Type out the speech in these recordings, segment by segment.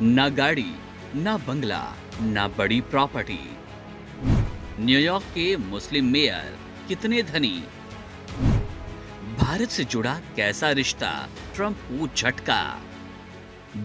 ना गाड़ी, ना बंगला, ना बड़ी प्रॉपर्टी। न्यूयॉर्क के मुस्लिम मेयर कितने धनी। भारत से जुड़ा कैसा रिश्ता, ट्रंप को झटका।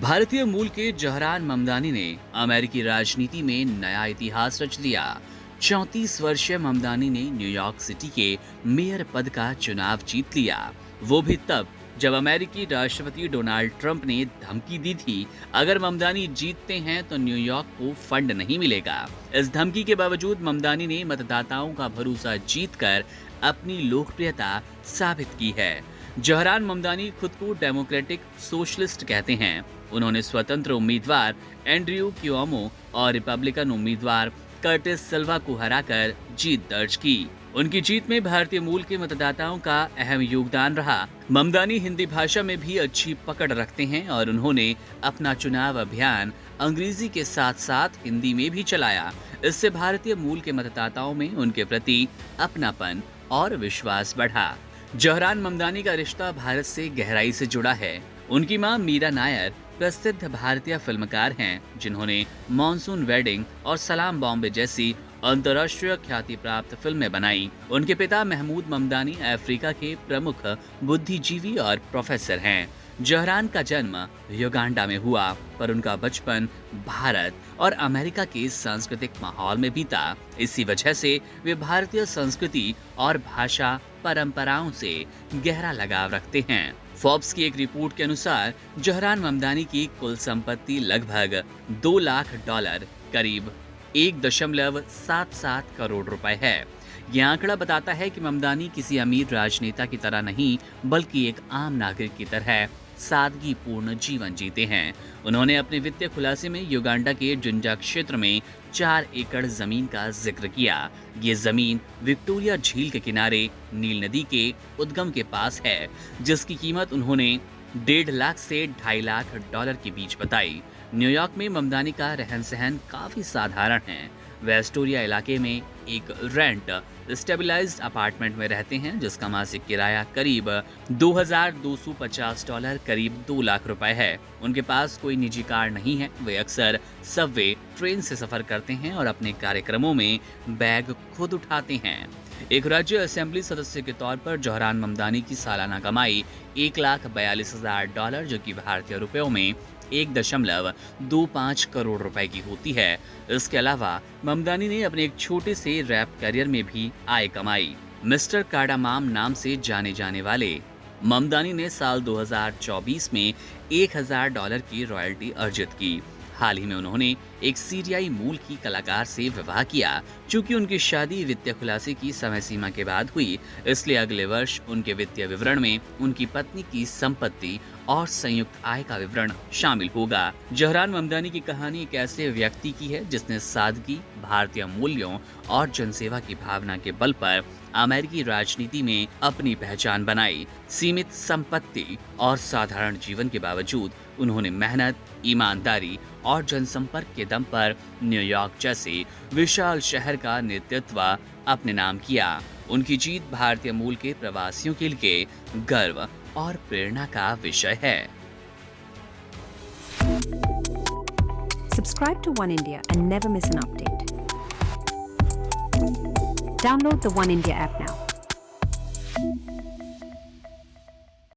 भारतीय मूल के जहरान ममदानी ने अमेरिकी राजनीति में नया इतिहास रच दिया। 34 वर्षीय ममदानी ने न्यूयॉर्क सिटी के मेयर पद का चुनाव जीत लिया, वो भी तब जब अमेरिकी राष्ट्रपति डोनाल्ड ट्रंप ने धमकी दी थी, अगर ममदानी जीतते हैं तो न्यूयॉर्क को फंड नहीं मिलेगा। इस धमकी के बावजूद ममदानी ने मतदाताओं का भरोसा जीतकर अपनी लोकप्रियता साबित की है। जहरान ममदानी खुद को डेमोक्रेटिक सोशलिस्ट कहते हैं। उन्होंने स्वतंत्र उम्मीदवार एंड्रयू क्यूओमो और रिपब्लिकन उम्मीदवार कर्टिस सिल्वा को हराकर जीत दर्ज की। उनकी जीत में भारतीय मूल के मतदाताओं का अहम योगदान रहा। ममदानी हिंदी भाषा में भी अच्छी पकड़ रखते हैं और उन्होंने अपना चुनाव अभियान अंग्रेजी के साथ साथ हिंदी में भी चलाया। इससे भारतीय मूल के मतदाताओं में उनके प्रति अपनापन और विश्वास बढ़ा। जहरान ममदानी का रिश्ता भारत से गहराई से जुड़ा है। उनकी मां मीरा नायर प्रसिद्ध भारतीय फिल्मकार हैं, जिन्होंने मॉनसून वेडिंग और सलाम बॉम्बे जैसी अंतर्राष्ट्रीय ख्याति प्राप्त फिल्में बनाई। उनके पिता महमूद ममदानी अफ्रीका के प्रमुख बुद्धिजीवी और प्रोफेसर हैं। जहरान का जन्म युगांडा में हुआ, पर उनका बचपन भारत और अमेरिका के सांस्कृतिक माहौल में बीता। इसी वजह से वे भारतीय संस्कृति और भाषा परंपराओं से गहरा लगाव रखते हैं। फोर्ब्स की एक रिपोर्ट के अनुसार जहरान ममदानी की कुल संपत्ति लगभग $2 लाख, करीब 1.77 करोड़ रुपए है। यह आंकड़ा बताता है कि ममदानी किसी अमीर राजनेता की तरह नहीं, बल्कि एक आम नागरिक की तरह सादगीपूर्ण जीवन जीते हैं। उन्होंने अपने वित्तीय खुलासे में युगांडा के जुंजा क्षेत्र में 4 एकड़ जमीन का जिक्र किया। ये जमीन विक्टोरिया झील के किनारे नील नदी के उद्गम के पास है, जिसकी कीमत उन्होंने $1.5 लाख से $2.5 लाख के बीच बताई। न्यूयॉर्क में ममदानी का रहन सहन काफी साधारण है। वे एस्टोरिया इलाके में एक रेंट स्टेबलाइज्ड अपार्टमेंट में रहते हैं, जिसका मासिक किराया करीब $2,250, करीब $2 लाख रुपए है। उनके पास कोई निजी कार नहीं है। वे अक्सर सबवे ट्रेन से सफर करते हैं और अपने कार्यक्रमों में बैग खुद उठाते हैं। एक राज्य असेंबली सदस्य के तौर पर जहरान ममदानी की सालाना कमाई $1,42,000, जो कि भारतीय रुपयों में 1.25 करोड़ रुपए की होती है। इसके अलावा ममदानी ने अपने एक छोटे से रैप करियर में भी आय कमाई। मिस्टर कार्डामाम नाम से जाने जाने वाले ममदानी ने साल 2024 में $1,000 की रॉयल्टी अर्जित की। हाल ही में उन्होंने एक सीरियाई मूल की कलाकार से विवाह किया। चूंकि उनकी शादी वित्तीय खुलासे की समय सीमा के बाद हुई, इसलिए अगले वर्ष उनके वित्तीय विवरण में उनकी पत्नी की संपत्ति और संयुक्त आय का विवरण शामिल होगा। जहरान ममदानी की कहानी एक ऐसे व्यक्ति की है जिसने सादगी, भारतीय मूल्यों और जनसेवा की भावना के बल पर अमेरिकी राजनीति में अपनी पहचान बनाई। सीमित संपत्ति और साधारण जीवन के बावजूद उन्होंने मेहनत, ईमानदारी और जनसंपर्क के दम पर न्यूयॉर्क जैसे विशाल शहर का नेतृत्व अपने नाम किया। उनकी जीत भारतीय मूल के प्रवासियों के लिए गर्व और प्रेरणा का विषय है। Subscribe to One India and never miss an update. Download the One India app now.